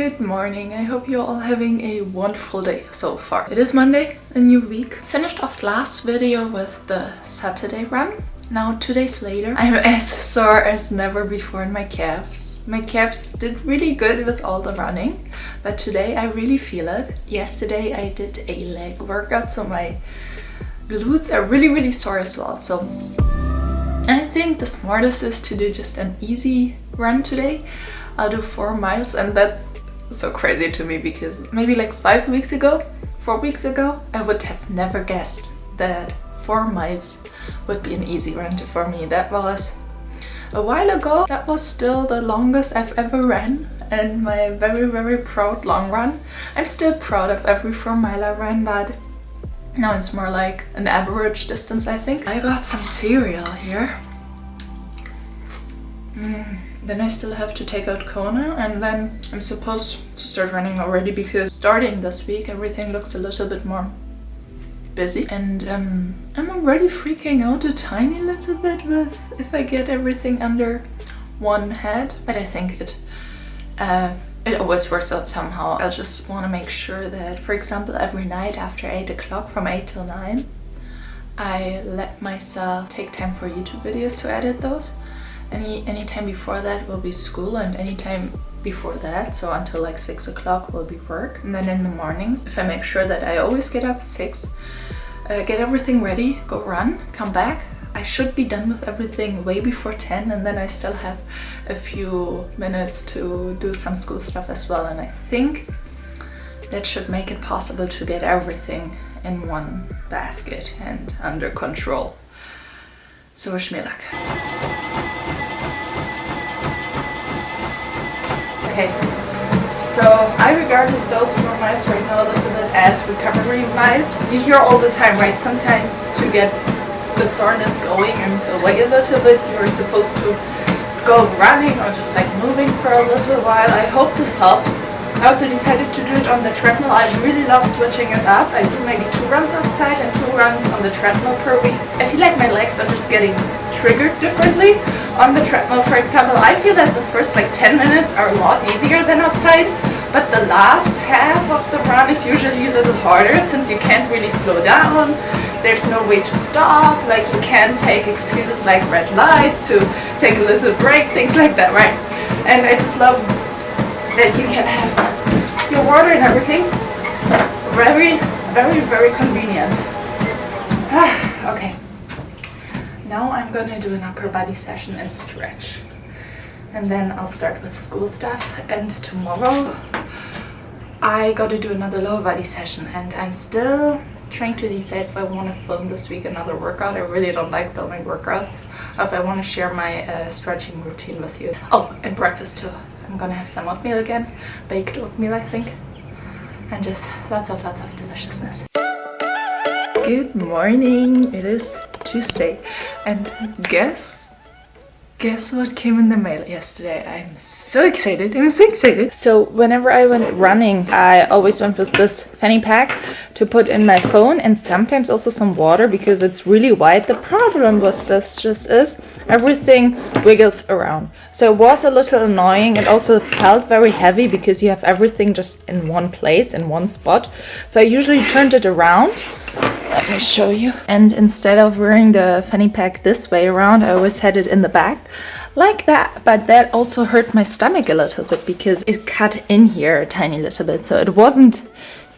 Good morning. I hope you're all having a wonderful day so far. It is Monday, a new week. Finished off last video with the Saturday run. Now 2 days later, I'm as sore as never before in my calves. My calves did really good with all the running, but today I really feel it. Yesterday I did a leg workout, so my glutes are really sore as well. So I think the smartest is to do just an easy run today. I'll do 4 miles, and that's so crazy to me because maybe like 4 weeks ago, I would have never guessed that 4 miles would be an easy run for me. That was a while ago. That was still the longest I've ever ran, and my very proud long run. I'm still proud of every 4 mile I ran, but now it's more like an average distance, I think. I got some cereal here. Then I still have to take out Kona, and then I'm supposed to start running already because starting this week everything looks a little bit more busy, and I'm already freaking out a tiny little bit with if I get everything under one head, but I think it always works out somehow. I just want to make sure that, for example, every night after 8 o'clock from 8 till 9 I let myself take time for YouTube videos to edit those. Any time before that will be school, and any time before that, so until like 6 o'clock, will be work. And then in the mornings, if I make sure that I always get up at 6, get everything ready, go run, come back, I should be done with everything way before 10, and then I still have a few minutes to do some school stuff as well. And I think that should make it possible to get everything in one basket and under control. So wish me luck. Okay, so I regarded those 4 miles right now a little bit as recovery miles. You hear all the time, right? Sometimes to get the soreness going and away a little bit, you're supposed to go running or just like moving for a little while. I hope this helped. I also decided to do it on the treadmill. I really love switching it up. I do maybe 2 runs outside and 2 runs on the treadmill per week. I feel like my legs are just getting triggered differently. On the treadmill, for example, I feel that the first like 10 minutes are a lot easier than outside, but the last half of the run is usually a little harder since you can't really slow down. There's no way to stop, like you can't take excuses like red lights to take a little break, things like that, right? And I just love that you can have your water and everything. Very convenient. Okay. Now I'm gonna do an upper body session and stretch. And then I'll start with school stuff. And tomorrow I gotta do another lower body session. And I'm still trying to decide if I want to film this week another workout. I really don't like filming workouts. Or if I want to share my stretching routine with you. Oh, and breakfast too. I'm gonna have some oatmeal again. Baked oatmeal, I think. And just lots of deliciousness. Good morning. It is Tuesday, and guess what came in the mail yesterday? I'm so excited. So whenever I went running, I always went with this fanny pack to put in my phone, and sometimes also some water because it's really wide. The problem with this just is everything wiggles around. So it was a little annoying. It also felt very heavy because you have everything just in one place, in one spot. So I usually turned it around. Let me show you. And instead of wearing the fanny pack this way around, I always had it in the back like that. But that also hurt my stomach a little bit because it cut in here a tiny little bit. So it wasn't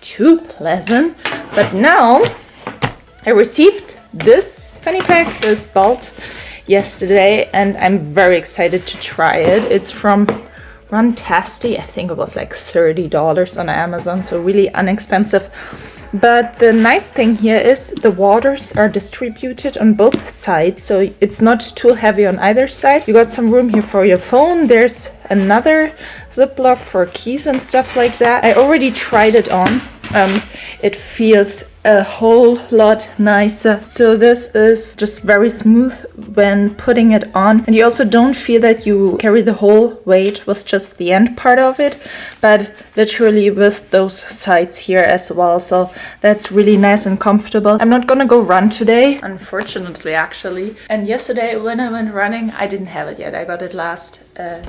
too pleasant. But now I received this fanny pack, this belt, yesterday, and I'm very excited to try it. It's from Runtastic. I think it was like $30 on Amazon, so really inexpensive. But the nice thing here is the waters are distributed on both sides, so it's not too heavy on either side. You got some room here for your phone. There's another ziplock for keys and stuff like that. I already tried it on. It feels a whole lot nicer. So this is just very smooth when putting it on, and you also don't feel that you carry the whole weight with just the end part of it, but literally with those sides here as well. So that's really nice and comfortable. I'm not gonna go run today, unfortunately, actually. And yesterday when I went running, I didn't have it yet. I got it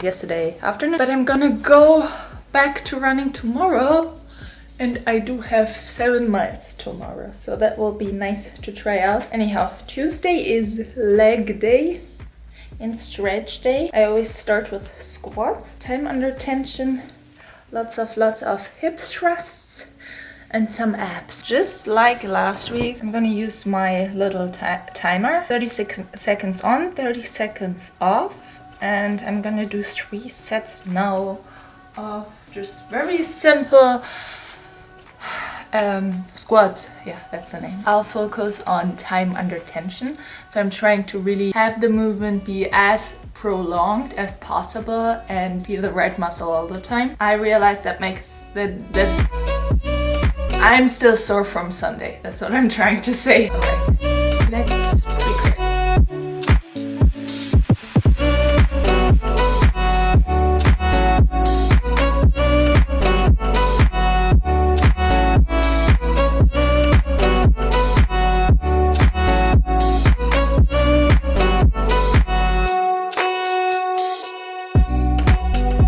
yesterday afternoon, but I'm gonna go back to running tomorrow. And I do have 7 miles tomorrow, so that will be nice to try out. Anyhow, Tuesday is leg day and stretch day. I always start with squats, time under tension, lots of hip thrusts and some abs. Just like last week, I'm gonna use my little timer, 36 seconds on, 30 seconds off, and I'm gonna do 3 sets now of just very simple squats. Yeah, that's the name. I'll focus on time under tension, so I'm trying to really have the movement be as prolonged as possible and be the right muscle all the time. I realize that makes that I'm still sore from Sunday. That's what I'm trying to say. Alright, let's pre-prep.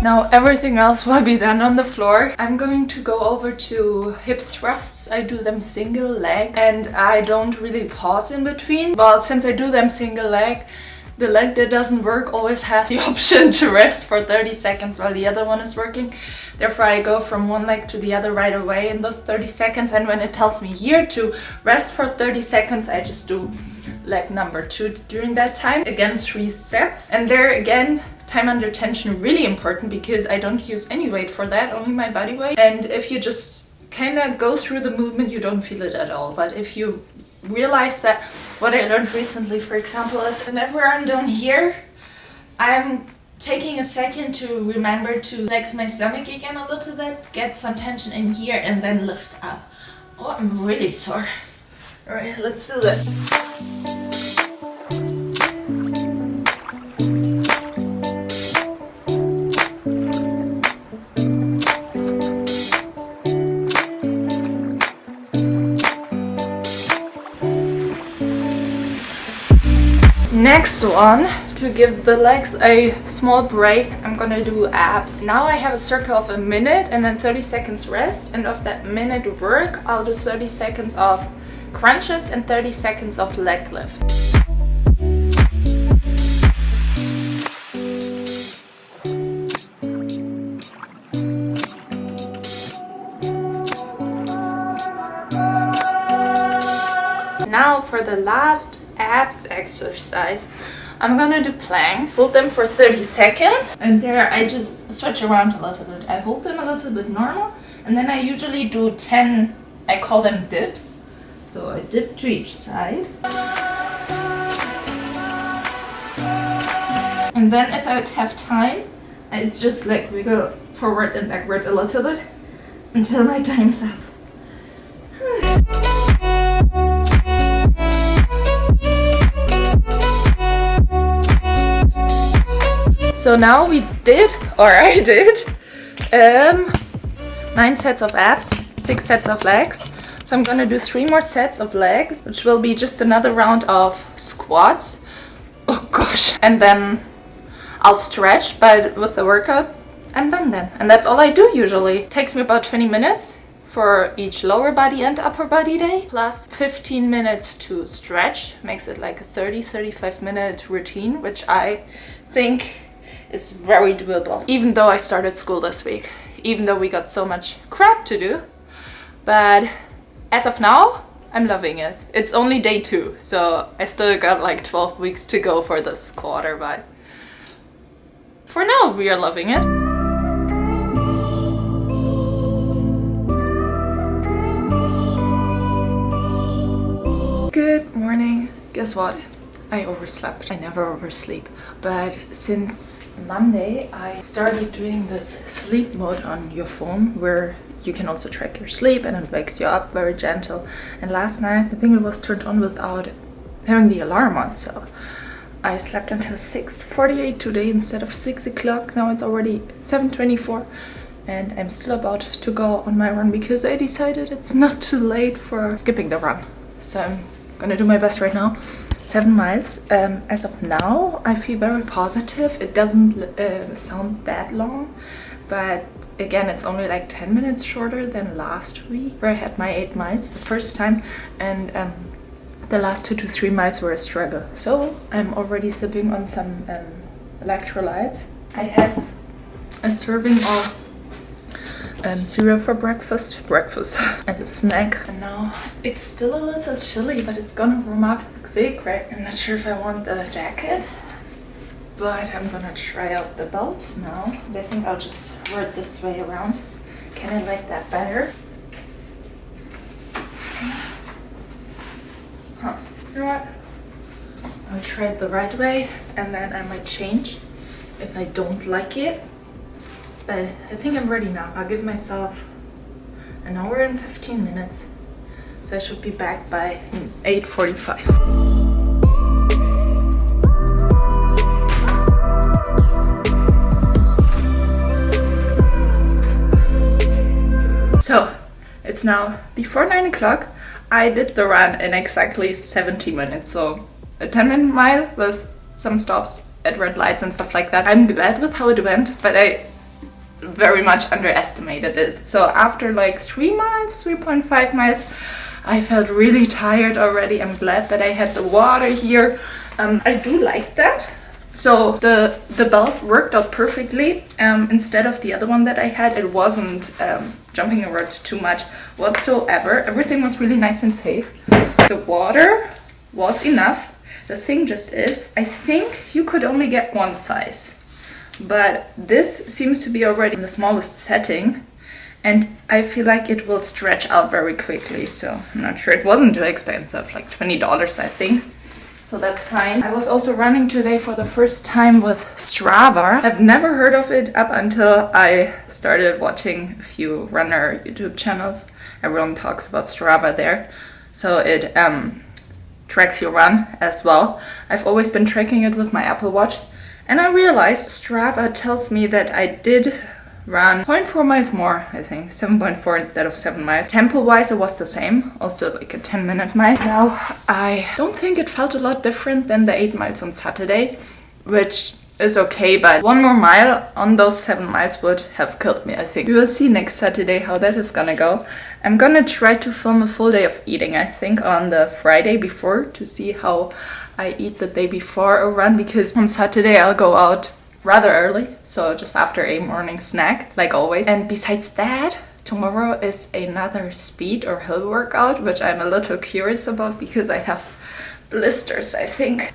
Now everything else will be done on the floor. I'm going to go over to hip thrusts. I do them single leg and I don't really pause in between. Well, since I do them single leg, the leg that doesn't work always has the option to rest for 30 seconds while the other one is working. Therefore, I go from one leg to the other right away in those 30 seconds. And when it tells me here to rest for 30 seconds, I just do leg number 2 during that time. Again, 3 sets. And there again, time under tension really important because I don't use any weight for that, only my body weight. And if you just kind of go through the movement, you don't feel it at all. But if you realize that, what I learned recently, for example, is whenever I'm down here, I'm taking a second to remember to flex my stomach again a little bit, get some tension in here, and then lift up. Oh, I'm really sore. All right, let's do this. Next one, to give the legs a small break, I'm gonna do abs. Now I have a circle of a minute and then 30 seconds rest, and of that minute work, I'll do 30 seconds of crunches and 30 seconds of leg lift. Now for the last abs exercise, I'm gonna do planks. Hold them for 30 seconds and there I just switch around a little bit. I hold them a little bit normal and then I usually do 10, I call them dips. So I dip to each side. And then if I would have time, I just like wiggle forward and backward a little bit until my time's up. So now we did, or I did, 9 sets of abs, 6 sets of legs. So I'm gonna do 3 more sets of legs, which will be just another round of squats. Oh gosh. And then I'll stretch, but with the workout, I'm done then. And that's all I do usually. It takes me about 20 minutes for each lower body and upper body day, plus 15 minutes to stretch. Makes it like a 30-35 minute routine, which I think is very doable. Even though I started school this week, even though we got so much crap to do. But as of now, I'm loving it. It's only day 2, so I still got like 12 weeks to go for this quarter, but for now, we are loving it. Good morning. Guess what? I overslept. I never oversleep. But since Monday, I started doing this sleep mode on your phone where you can also track your sleep and it wakes you up very gentle. And last night, I think it was turned on without having the alarm on. So I slept until 6:48 today instead of 6 o'clock. Now it's already 7:24 and I'm still about to go on my run because I decided it's not too late for skipping the run. So I'm gonna do my best right now. 7 miles. As of now, I feel very positive. It doesn't sound that long, but again, it's only like 10 minutes shorter than last week where I had my 8 miles the first time, and the last 2 to 3 miles were a struggle. So I'm already sipping on some electrolytes. I had a serving of cereal for breakfast as a snack, and now it's still a little chilly, but it's gonna warm up quick, right? I'm not sure if I want the jacket, but I'm gonna try out the belt now. I think I'll just wear it this way around. Can I like that better? Huh. You know what? I'll try it the right way, and then I might change if I don't like it. But I think I'm ready now. I'll give myself an hour and 15 minutes. So I should be back by 8:45. So it's now before 9 o'clock. I did the run in exactly 70 minutes. So a 10-minute mile with some stops at red lights and stuff like that. I'm glad with how it went, but I very much underestimated it. So after like 3 miles, 3.5 miles, I felt really tired already. I'm glad that I had the water here. I do like that. So the belt worked out perfectly. Instead of the other one that I had, it wasn't jumping around too much whatsoever. Everything was really nice and safe. The water was enough. The thing just is, I think you could only get one size. But this seems to be already in the smallest setting, and I feel like it will stretch out very quickly. So I'm not sure. It wasn't too expensive, like $20 I think. So that's fine. I was also running today for the first time with Strava. I've never heard of it up until I started watching a few runner YouTube channels. Everyone talks about Strava there. So it tracks your run as well. I've always been tracking it with my Apple Watch. And I realized Strava tells me that I did run 0.4 miles more, I think, 7.4 instead of 7 miles. Tempo-wise, it was the same, also like a 10-minute mile. Now, I don't think it felt a lot different than the 8 miles on Saturday, which is okay, but 1 more mile on those 7 miles would have killed me, I think. We will see next Saturday how that is gonna go. I'm gonna try to film a full day of eating, I think, on the Friday before to see how I eat the day before a run, because on Saturday I'll go out rather early, so just after a morning snack, like always. And besides that, tomorrow is another speed or hill workout, which I'm a little curious about because I have blisters, I think.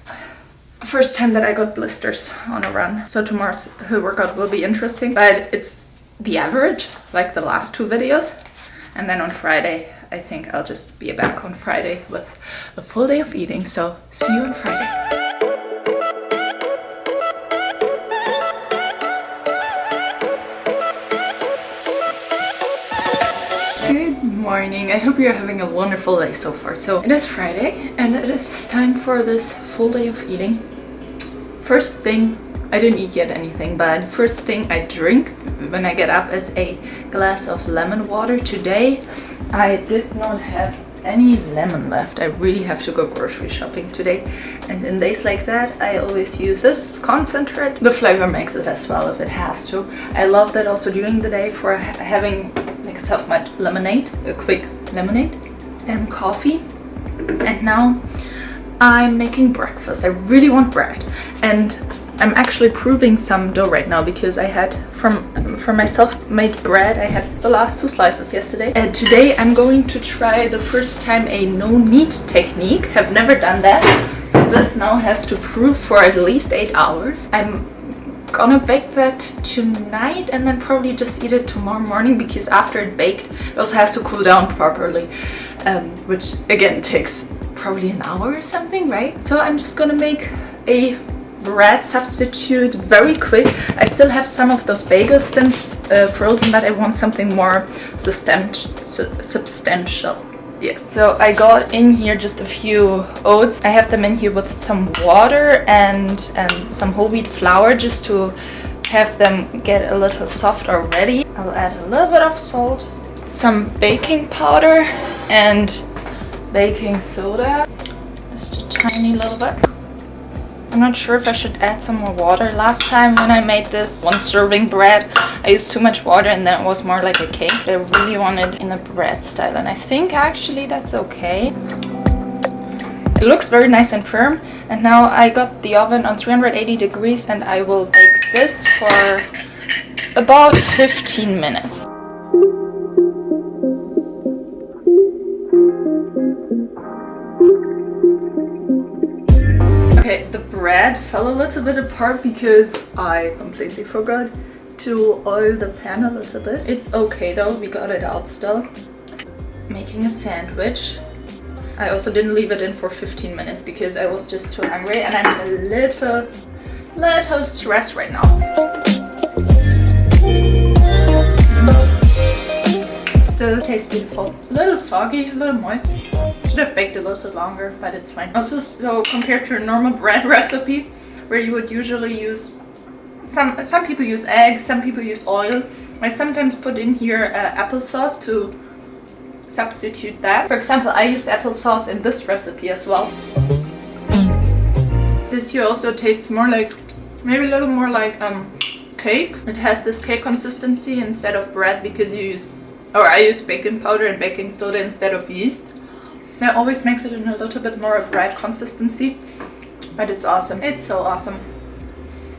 First time that I got blisters on a run. So tomorrow's hill workout will be interesting, but it's the average, like the last 2 videos. And then on Friday, I think I'll just be back on Friday with a full day of eating. So see you on Friday. Good morning. I hope you're having a wonderful day so far. So it is Friday and it is time for this full day of eating. First thing, I didn't eat yet anything, but first thing I drink when I get up is a glass of lemon water. Today I did not have any lemon left. I really have to go grocery shopping today, and in days like that I always use this concentrate. The flavor makes it as well if it has to. I love that also during the day for having like self-made lemonade, a quick lemonade and coffee. And now I'm making breakfast. I really want bread, and I'm actually proving some dough right now because I had from my self-made bread, I had the last 2 slices yesterday. And today I'm going to try the first time a no-knead technique. Have never done that. So this now has to prove for at least 8 hours. I'm gonna bake that tonight and then probably just eat it tomorrow morning, because after it baked, it also has to cool down properly, which again takes probably an hour or something, right? So I'm just gonna make a bread substitute very quick. I still have some of those bagel thins frozen, but I want something more substantial. Yes, so I got in here just a few oats. I have them in here with some water and some whole wheat flour just to have them get a little soft already. I'll add a little bit of salt, some baking powder and baking soda, just a tiny little bit. I'm not sure if I should add some more water. Last time when I made this 1 serving bread, I used too much water and then it was more like a cake. I really wanted it in a bread style, and I think actually that's okay. It looks very nice and firm. And now I got the oven on 380 degrees and I will bake this for about 15 minutes. Okay, the bread fell a little bit apart because I completely forgot to oil the pan a little bit. It's okay though, we got it out still. Making a sandwich. I also didn't leave it in for 15 minutes because I was just too hungry, and I'm a little stressed right now. Still tastes beautiful. A little soggy, a little moist. Should have baked a little longer, but it's fine. Also, so compared to a normal bread recipe, where you would usually use some people use eggs, some people use oil. I sometimes put in here applesauce to substitute that. For example, I used applesauce in this recipe as well. This here also tastes more like, maybe a little more like cake. It has this cake consistency instead of bread because I use baking powder and baking soda instead of yeast. That always makes it in a little bit more of bread consistency, but it's awesome. It's so awesome.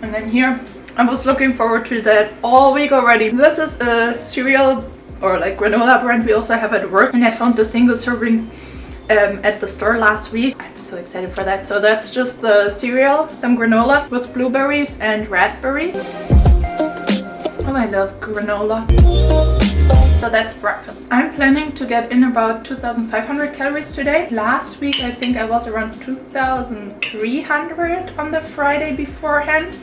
And then here, I was looking forward to that all week already. This is a cereal or like granola brand we also have at work, and I found the single servings at the store last week. I'm so excited for that. So that's just the cereal, some granola with blueberries and raspberries. Oh, I love granola. So that's breakfast. I'm planning to get in about 2,500 calories today. Last week I think I was around 2,300 on the Friday beforehand.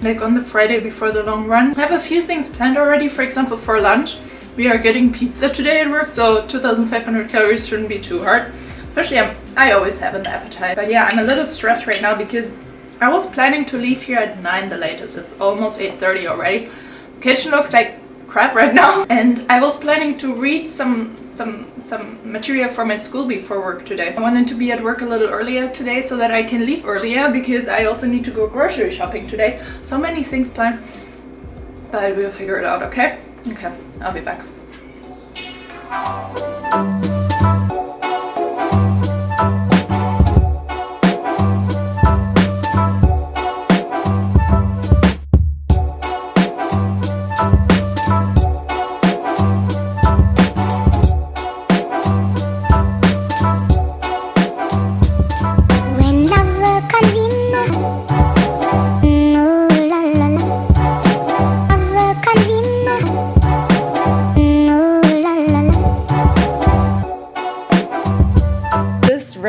Like on the Friday before the long run. I have a few things planned already. For example, for lunch we are getting pizza today at work, so 2,500 calories shouldn't be too hard. Especially I always have an appetite. But yeah, I'm a little stressed right now because I was planning to leave here at 9 the latest. It's almost 8:30 already. Kitchen looks like crap right now, and I was planning to read some material for my school before work today. I wanted to be at work a little earlier today so that I can leave earlier because I also need to go grocery shopping today. So many things planned, but we'll figure it out. Okay, I'll be back.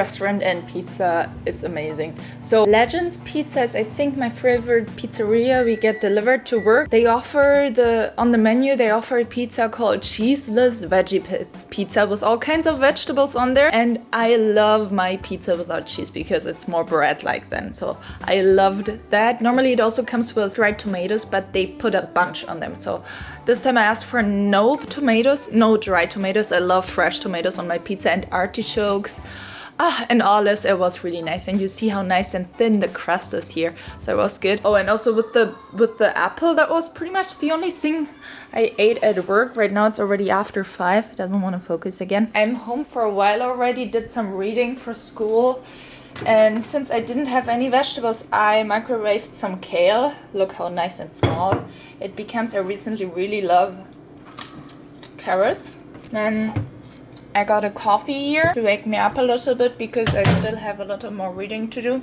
Restaurant and pizza is amazing. So Legends Pizza is I think my favorite pizzeria we get delivered to work. They offer on the menu they offer a pizza called cheeseless veggie pizza with all kinds of vegetables on there, and I love my pizza without cheese because it's more bread like then. So I loved that. Normally it also comes with dried tomatoes, but they put a bunch on them. So this time I asked for no dried tomatoes. I love fresh tomatoes on my pizza, and artichokes. And all this, it was really nice, and you see how nice and thin the crust is here, so it was good. Oh, and also with the apple, that was pretty much the only thing I ate at work. Right now it's already after 5. It doesn't want to focus again. I'm home for a while already, did some reading for school, and since I didn't have any vegetables, I microwaved some kale. Look how nice and small it becomes. I recently really love carrots. Then I got a coffee here to wake me up a little bit because I still have a little more reading to do.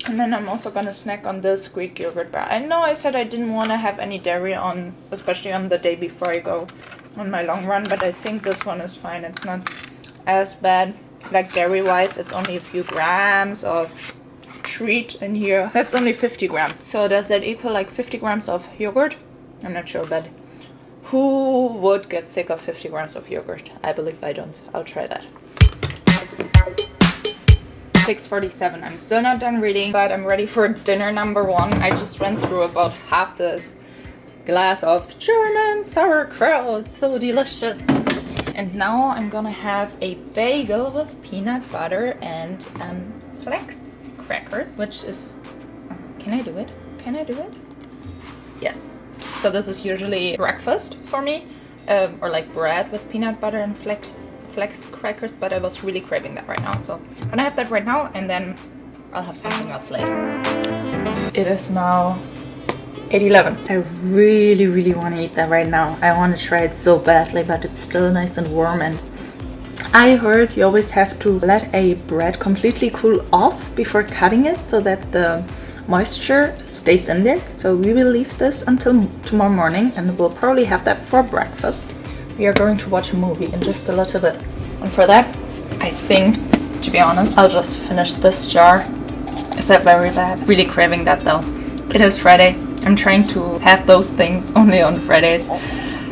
And then I'm also gonna snack on this Greek yogurt bar. I know I said I didn't want to have any dairy on, especially on the day before I go on my long run, but I think this one is fine. It's not as bad. Like dairy wise, it's only a few grams of treat in here. That's only 50 grams. So does that equal like 50 grams of yogurt? I'm not sure, but who would get sick of 50 grams of yogurt? I believe I don't. I'll try that. 6:47. I'm still not done reading, but I'm ready for dinner number 1. I just went through about half this glass of German sauerkraut. So delicious. And now I'm gonna have a bagel with peanut butter and flax crackers, which is Can I do it? Can I do it? Yes. So this is usually breakfast for me, or like bread with peanut butter and flex crackers, but I was really craving that right now. So I'm gonna have that right now, and then I'll have something else later. It is now 8:11. I really want to eat that right now. I want to try it so badly, but it's still nice and warm. And I heard you always have to let a bread completely cool off before cutting it so that the moisture stays in there. So we will leave this until tomorrow morning, and we'll probably have that for breakfast. We are going to watch a movie in just a little bit, and for that I think, to be honest, I'll just finish this jar. Is that very bad? Really craving that though. It is Friday. I'm trying to have those things only on Fridays,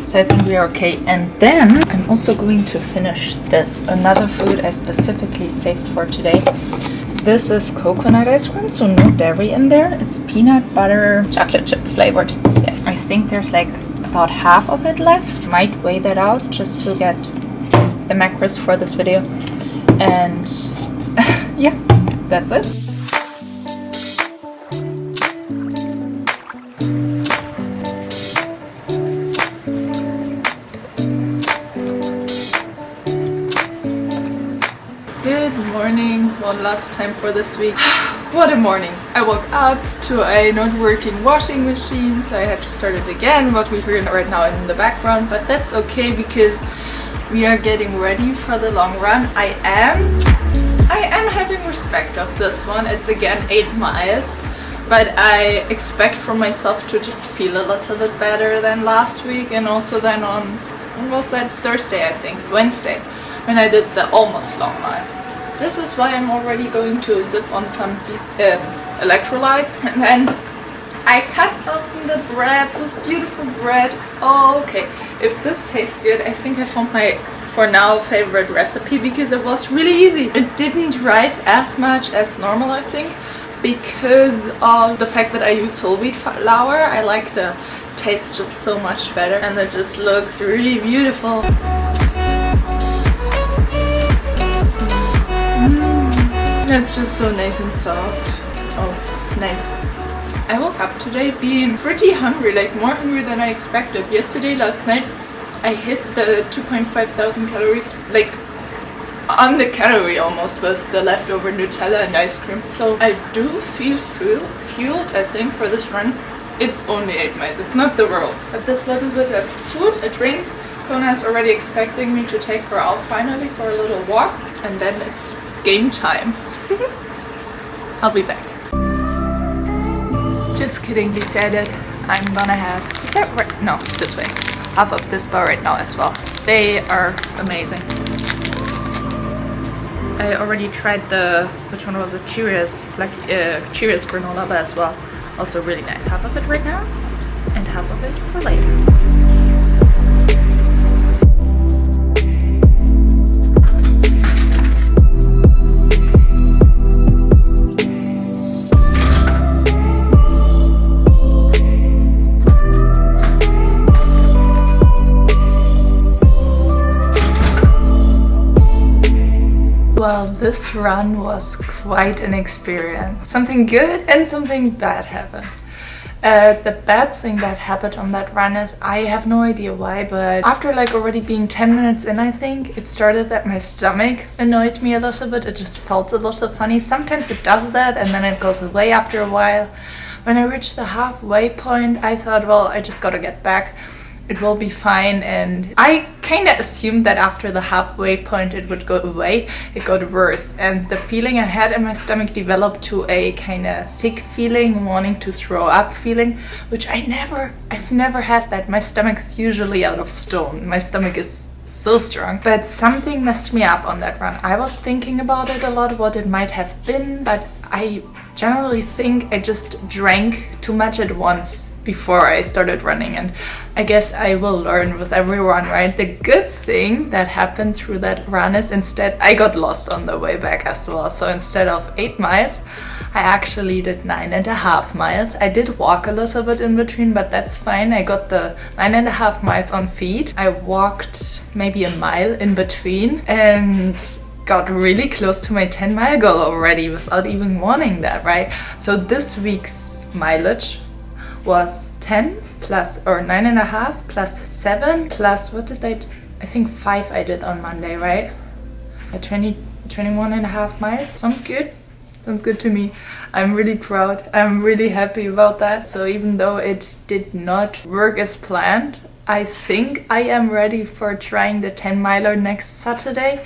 so I think we're okay. And then I'm also going to finish this, another food I specifically saved for today. This is coconut ice cream, so no dairy in there. It's peanut butter chocolate chip flavored. Yes, I think there's like about half of it left. Might weigh that out just to get the macros for this video. And yeah, that's it. Good morning, one last time for this week. What a morning. I woke up to a not working washing machine, so I had to start it again, what we hear right now in the background, but that's okay because we are getting ready for the long run. I am having respect of this one. It's again 8 miles, but I expect from myself to just feel a little bit better than last week, and also then on, when was that? Thursday, I think, Wednesday, when I did the almost long mile. This is why I'm already going to zip on some electrolytes, and then I cut open the bread, this beautiful bread. Oh, okay, if this tastes good, I think I found my, for now, favorite recipe, because it was really easy. It didn't rise as much as normal, I think, because of the fact that I use whole wheat flour. I like the taste just so much better, and it just looks really beautiful. It's just so nice and soft. Oh, nice. I woke up today being pretty hungry, like more hungry than I expected. Yesterday, last night, I hit the 2,500 calories, like on the calorie almost, with the leftover Nutella and ice cream. So I do feel fueled, I think, for this run. It's only 8 miles, it's not the world. But this little bit of food, a drink. Kona is already expecting me to take her out finally for a little walk, and then it's game time. I'll be back. Just kidding, decided I'm gonna have, is that right? No, this way. Half of this bar right now as well. They are amazing. I already tried the, which one was it? Cheerios, like Cheerios granola bar as well. Also really nice. Half of it right now, and half of it for later. Well, this run was quite an experience. Something good and something bad happened. The bad thing that happened on that run is, I have no idea why, but after like already being 10 minutes in, I think, it started that my stomach annoyed me a little bit. It just felt a little funny. Sometimes it does that and then it goes away after a while. When I reached the halfway point, I thought, well, I just gotta get back. It will be fine, and I kind of assumed that after the halfway point it would go away. It got worse, and the feeling I had in my stomach developed to a kind of sick feeling, wanting to throw up feeling, which I've never had that. My stomach is usually out of stone. My stomach is so strong, but something messed me up on that run. I was thinking about it a lot, what it might have been, but I generally think I just drank too much at once before I started running, and I guess I will learn with every run, right? The good thing that happened through that run is instead I got lost on the way back as well. So instead of 8 miles, I actually did 9.5 miles. I did walk a little bit in between, but that's fine. I got the 9.5 miles on feet. I walked maybe a mile in between and got really close to my 10-mile goal already without even wanting that, right? So this week's mileage was 10 plus or 9.5 plus 7 plus what did I think 5 I did on Monday, right? 21.5 miles. Sounds good. Sounds good to me. I'm really proud. I'm really happy about that. So even though it did not work as planned, I think I am ready for trying the 10 miler next Saturday.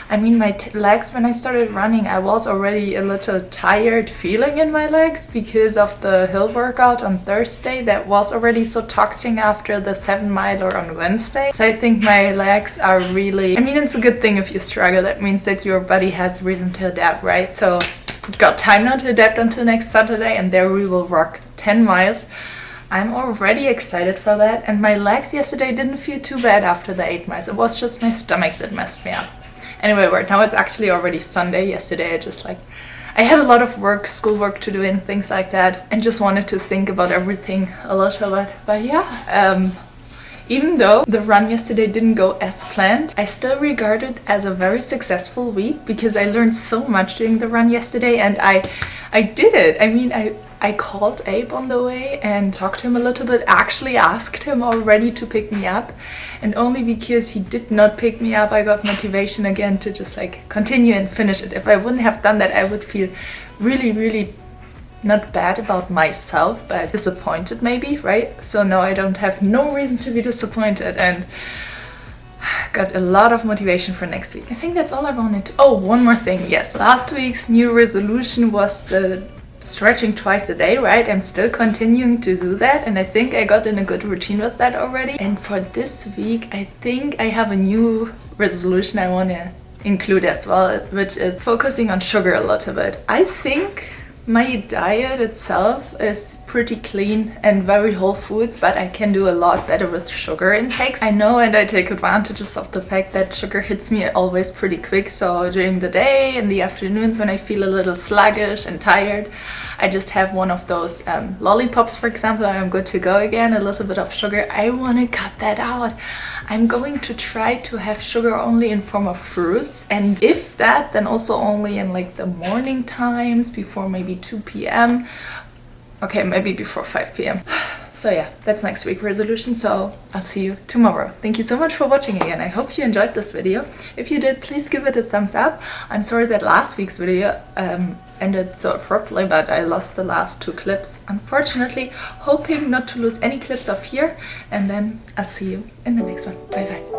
I mean, my legs, when I started running, I was already a little tired feeling in my legs because of the hill workout on Thursday that was already so taxing after the 7 miler on Wednesday. So I think my legs are really, I mean, it's a good thing if you struggle. That means that your body has reason to adapt, right? So got time now to adapt until next Saturday, and there we will rock 10 miles. I'm already excited for that, and my legs yesterday didn't feel too bad after the 8 miles. It was just my stomach that messed me up. Anyway, right now it's actually already Sunday. Yesterday I had a lot of work, schoolwork to do and things like that, and just wanted to think about everything a little bit. But yeah, even though the run yesterday didn't go as planned, I still regard it as a very successful week because I learned so much during the run yesterday, and I did it. I mean, I called Abe on the way and talked to him a little bit, actually asked him already to pick me up, and only because he did not pick me up I got motivation again to just like continue and finish it. If I wouldn't have done that, I would feel really, really not bad about myself, but disappointed maybe, right? So now I don't have no reason to be disappointed, and got a lot of motivation for next week. I think that's all I wanted to. Oh, one more thing. Yes, last week's new resolution was the stretching twice a day, right? I'm still continuing to do that, and I think I got in a good routine with that already. And for this week, I think I have a new resolution I want to include as well, which is focusing on sugar a little bit. I think my diet itself is pretty clean and very whole foods, but I can do a lot better with sugar intakes. I know, and I take advantages of the fact that sugar hits me always pretty quick. So during the day, in the afternoons when I feel a little sluggish and tired, I just have one of those lollipops, for example. I'm good to go again. A little bit of sugar. I want to cut that out. I'm going to try to have sugar only in form of fruits, and if that, then also only in like the morning times before maybe 2 p.m. Okay, maybe before 5 p.m. So yeah, that's next week's resolution, so I'll see you tomorrow. Thank you so much for watching again. I hope you enjoyed this video. If you did, please give it a thumbs up. I'm sorry that last week's video ended so abruptly, but I lost the last 2 clips, unfortunately. Hoping not to lose any clips of here, and then I'll see you in the next one. Bye bye.